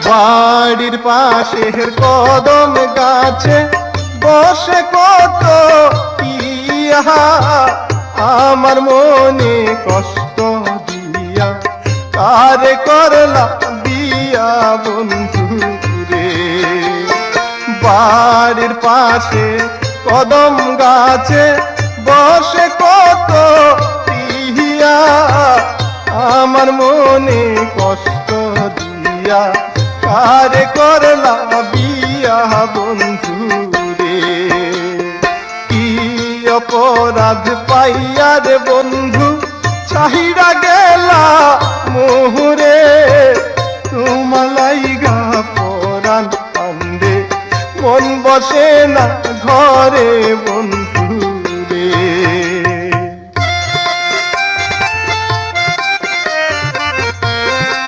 বাড়ির পাশের কদম গাছে বসে কত ইহা আমার মনে কষ্ট দিয়া কারে করলা বিয়া বন্ধু রে। বাড়ির পাশে কদম গাছে বসে কত ইহা আমার মনে কষ্ট দিয়া কারে করলা বিয়া বন্ধু রে। কি অপরাধ পাইয়ার বন্ধু চাহিরা গেলা মোহরে, তোমালাইগা পরাণ কান্দে মন বসে না ঘরে বন্ধু